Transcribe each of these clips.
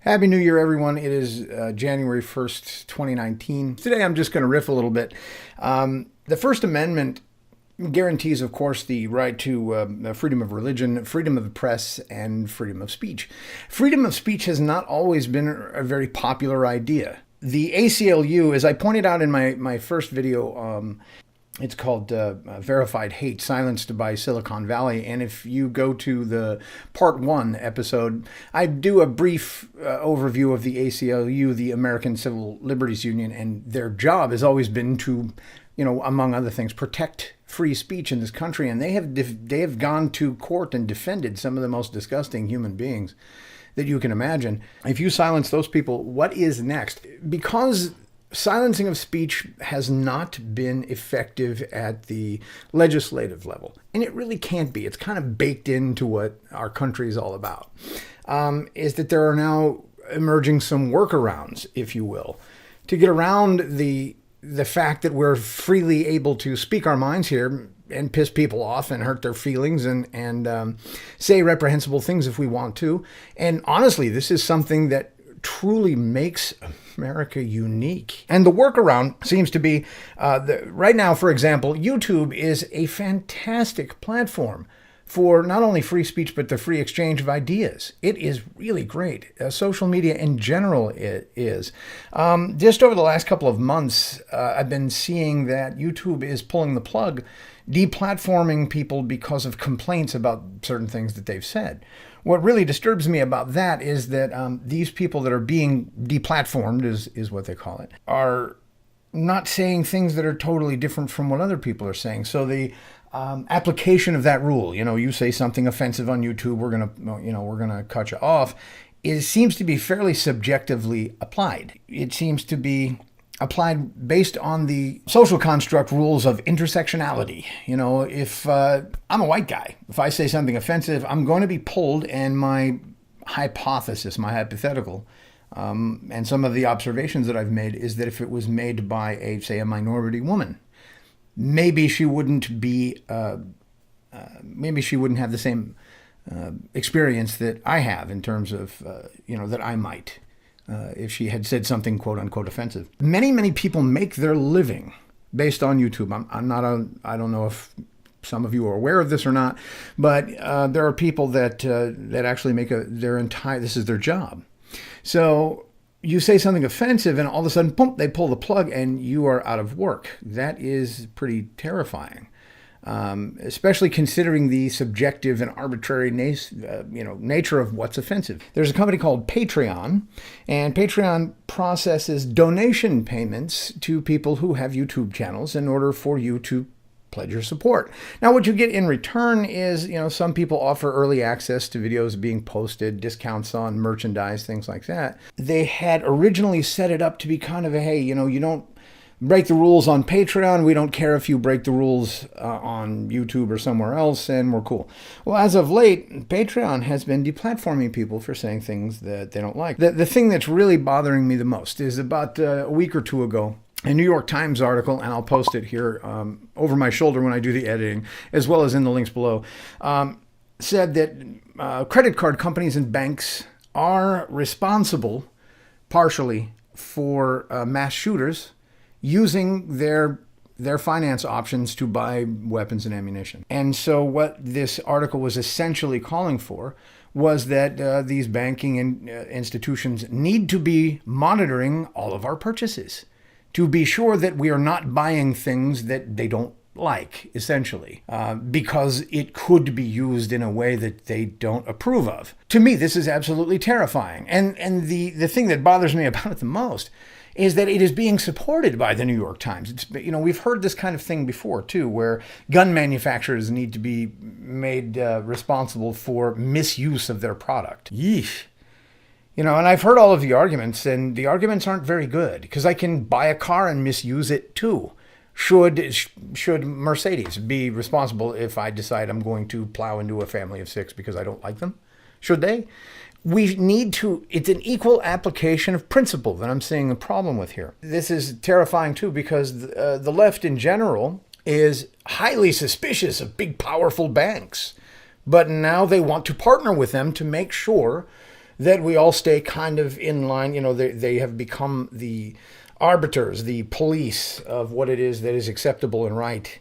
Happy New Year, everyone. It is January 1st, 2019. Today I'm just going to riff a little bit. The First Amendment guarantees, of course, the right to freedom of religion, freedom of the press, and freedom of speech. Freedom of speech has not always been a very popular idea. The ACLU, as I pointed out in my first video, it's called Verified Hate, Silenced by Silicon Valley. And if you go to the part 1 episode, I do a brief overview of the ACLU, the American Civil Liberties Union, and their job has always been to, among other things, protect free speech in this country. And they have gone to court and defended some of the most disgusting human beings that you can imagine. If you silence those people, what is next? Because silencing of speech has not been effective at the legislative level. And it really can't be. It's kind of baked into what our country is all about. Is that there are now emerging some workarounds, if you will, to get around the fact that we're freely able to speak our minds here and piss people off and hurt their feelings and say reprehensible things if we want to. And honestly, this is something that truly makes America unique. And the workaround seems to be, right now, for example, YouTube is a fantastic platform for not only free speech, but the free exchange of ideas. It is really great. Social media in general is. Just over the last couple of months, I've been seeing that YouTube is pulling the plug, deplatforming people because of complaints about certain things that they've said. What really disturbs me about that is that these people that are being deplatformed, is what they call it, are not saying things that are totally different from what other people are saying. So the application of that rule, you say something offensive on YouTube, we're gonna cut you off, seems to be fairly subjectively applied. It seems to be applied based on the social construct rules of intersectionality. If I'm a white guy, if I say something offensive, I'm going to be pulled, and my hypothesis, my hypothetical, and some of the observations that I've made is that if it was made by a minority woman, maybe she wouldn't be, maybe she wouldn't have the same experience that I have in terms of, that I might. If she had said something quote unquote offensive. Many people make their living based on YouTube. I don't know if some of you are aware of this or not, but there are people that actually make this is their job. So you say something offensive and all of a sudden, boom, they pull the plug and you are out of work. That is pretty terrifying. Especially considering the subjective and arbitrary nature of what's offensive. There's a company called Patreon, and Patreon processes donation payments to people who have YouTube channels in order for you to pledge your support. Now, what you get in return is, some people offer early access to videos being posted, discounts on merchandise, things like that. They had originally set it up to be kind of a, hey, you don't break the rules on Patreon. We don't care if you break the rules on YouTube or somewhere else, and we're cool. Well, as of late, Patreon has been deplatforming people for saying things that they don't like. The thing that's really bothering me the most is about a week or two ago, a New York Times article, and I'll post it here over my shoulder when I do the editing, as well as in the links below, said that credit card companies and banks are responsible partially for mass shooters using their finance options to buy weapons and ammunition. And so what this article was essentially calling for was that these banking institutions need to be monitoring all of our purchases to be sure that we are not buying things that they don't like, essentially, because it could be used in a way that they don't approve of. To me, this is absolutely terrifying. And the thing that bothers me about it the most is that it is being supported by the New York Times. We've heard this kind of thing before, too, where gun manufacturers need to be made responsible for misuse of their product. Yeesh. And I've heard all of the arguments, and the arguments aren't very good, because I can buy a car and misuse it, too. Should Mercedes be responsible if I decide I'm going to plow into a family of 6 because I don't like them? Should they? We need to, it's an equal application of principle that I'm seeing a problem with here. This is terrifying too, because the left in general is highly suspicious of big, powerful banks. But now they want to partner with them to make sure that we all stay kind of in line. They have become the arbiters, the police of what it is that is acceptable and right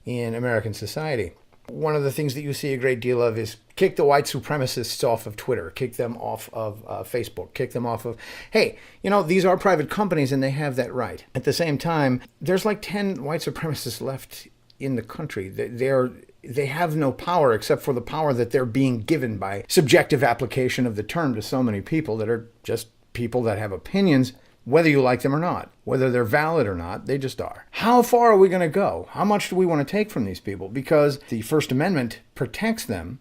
in American society. One of the things that you see a great deal of is kick the white supremacists off of Twitter, kick them off of Facebook, kick them off of, hey, these are private companies and they have that right. At the same time, there's like 10 white supremacists left in the country. They have no power except for the power that they're being given by subjective application of the term to so many people that are just people that have opinions, whether you like them or not, whether they're valid or not, they just are. How far are we going to go? How much do we want to take from these people? Because the First Amendment protects them,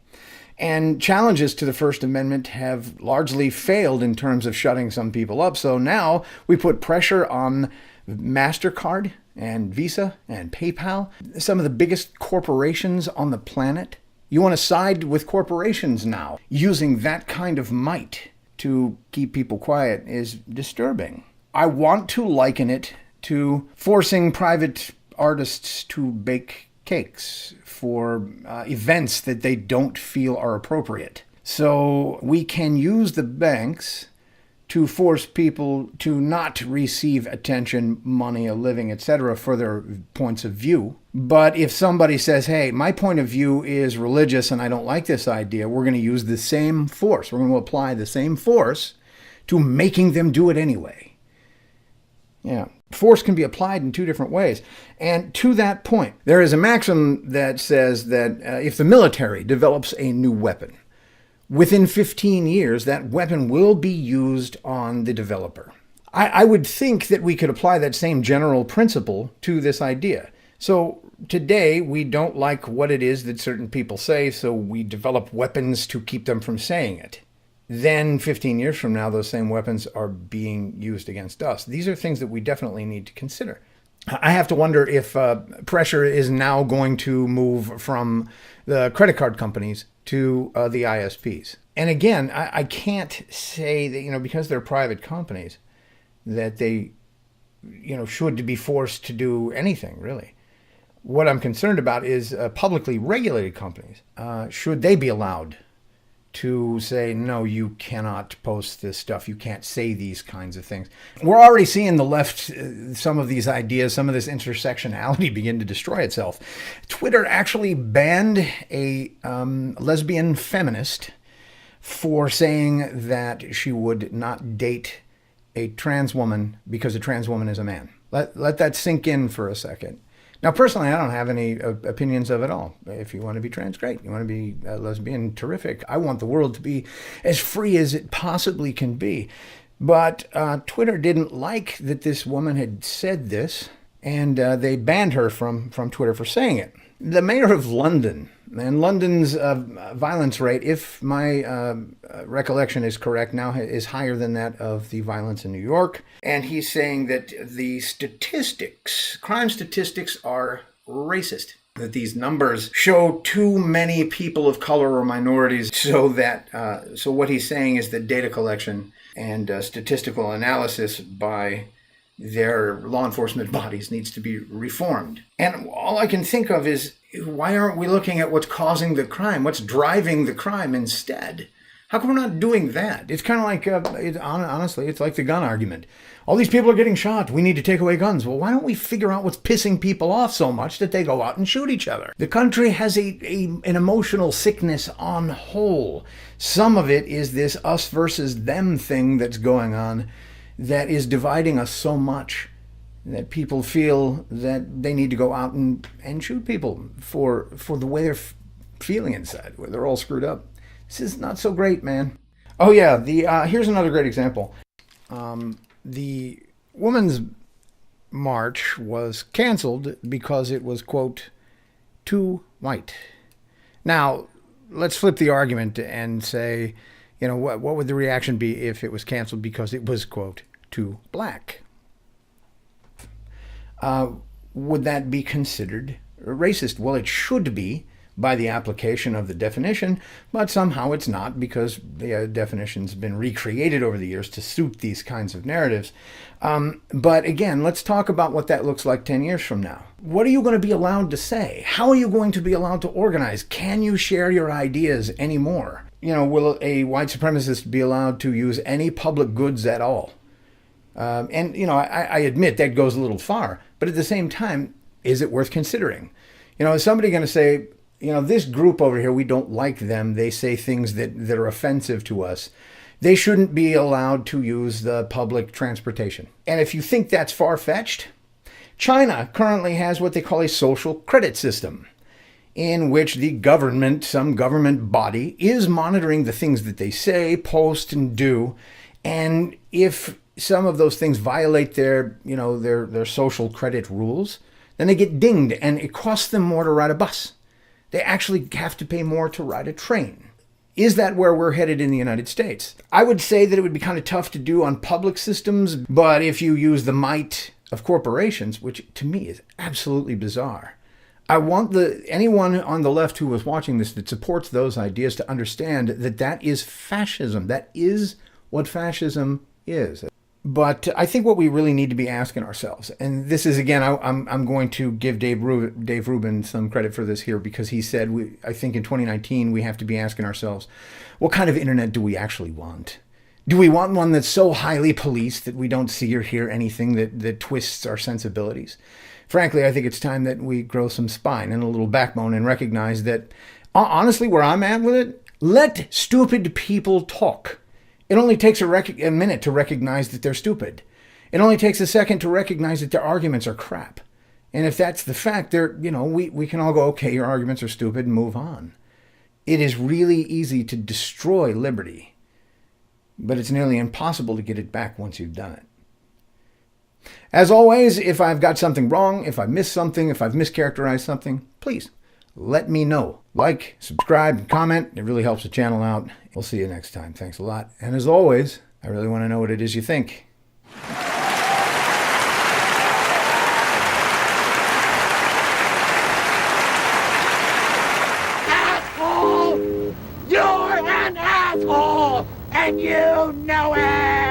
and challenges to the First Amendment have largely failed in terms of shutting some people up. So now we put pressure on MasterCard and Visa and PayPal, some of the biggest corporations on the planet. You want to side with corporations now. Using that kind of might to keep people quiet is disturbing. I want to liken it to forcing private artists to bake cakes for events that they don't feel are appropriate. So we can use the banks to force people to not receive attention, money, a living, etc. for their points of view. But if somebody says, hey, my point of view is religious and I don't like this idea, we're going to use the same force. We're going to apply the same force to making them do it anyway. Yeah. Force can be applied in two different ways. And to that point, there is a maxim that says that if the military develops a new weapon, within 15 years, that weapon will be used on the developer. I would think that we could apply that same general principle to this idea. So today, we don't like what it is that certain people say, so we develop weapons to keep them from saying it. Then 15 years from now, those same weapons are being used against us. These are things that we definitely need to consider. I have to wonder if pressure is now going to move from the credit card companies to the ISPs. And again, I can't say that, because they're private companies, that they, should be forced to do anything, really. What I'm concerned about is publicly regulated companies. Should they be allowed to say, no, you cannot post this stuff. You can't say these kinds of things. We're already seeing the left, some of these ideas, some of this intersectionality begin to destroy itself. Twitter actually banned a lesbian feminist for saying that she would not date a trans woman because a trans woman is a man. Let that sink in for a second. Now, personally, I don't have any opinions of it all. If you want to be trans, great. You want to be lesbian, terrific. I want the world to be as free as it possibly can be. But Twitter didn't like that this woman had said this, and they banned her from Twitter for saying it. The mayor of London, and London's violence rate, if my recollection is correct, now is higher than that of the violence in New York. And he's saying that the statistics, crime statistics, are racist. That these numbers show too many people of color or minorities, so what he's saying is that data collection and statistical analysis by their law enforcement bodies needs to be reformed. And all I can think of is, why aren't we looking at what's causing the crime? What's driving the crime instead? How come we're not doing that? It's kind of like, honestly, it's like the gun argument. All these people are getting shot. We need to take away guns. Well, why don't we figure out what's pissing people off so much that they go out and shoot each other? The country has an emotional sickness on whole. Some of it is this us versus them thing that's going on that is dividing us so much that people feel that they need to go out and shoot people for the way they're feeling inside, where they're all screwed up. This is not so great, man. Oh yeah, here's another great example. The Women's March was canceled because it was, quote, too white. Now, let's flip the argument and say, what would the reaction be if it was canceled because it was, quote, too black? Would that be considered racist? Well, it should be by the application of the definition, but somehow it's not, because the definition's been recreated over the years to suit these kinds of narratives. But again, let's talk about what that looks like 10 years from now. What are you going to be allowed to say? How are you going to be allowed to organize? Can you share your ideas anymore? will a white supremacist be allowed to use any public goods at all? I admit that goes a little far, but at the same time, is it worth considering? Is somebody going to say, this group over here, we don't like them. They say things that are offensive to us. They shouldn't be allowed to use the public transportation. And if you think that's far-fetched, China currently has what they call a social credit system, in which the government, some government body, is monitoring the things that they say, post, and do. And if some of those things violate their social credit rules, then they get dinged, and it costs them more to ride a bus. They actually have to pay more to ride a train. Is that where we're headed in the United States? I would say that it would be kind of tough to do on public systems, but if you use the might of corporations, which to me is absolutely bizarre, I want anyone on the left who was watching this that supports those ideas to understand that that is fascism. That is what fascism is. But I think what we really need to be asking ourselves, and this is, again, I'm going to give Dave Rubin some credit for this here, because he said, I think in 2019, we have to be asking ourselves, what kind of internet do we actually want? Do we want one that's so highly policed that we don't see or hear anything that twists our sensibilities? Frankly, I think it's time that we grow some spine and a little backbone and recognize that, honestly, where I'm at with it, let stupid people talk. It only takes a minute to recognize that they're stupid. It only takes a second to recognize that their arguments are crap. And if that's the fact, we can all go, okay, your arguments are stupid, and move on. It is really easy to destroy liberty, but it's nearly impossible to get it back once you've done it. As always, if I've got something wrong, if I missed something, if I've mischaracterized something, please let me know. Like, subscribe, and comment. It really helps the channel out. We'll see you next time. Thanks a lot. And as always, I really want to know what it is you think. Asshole! You're an asshole! And you know it!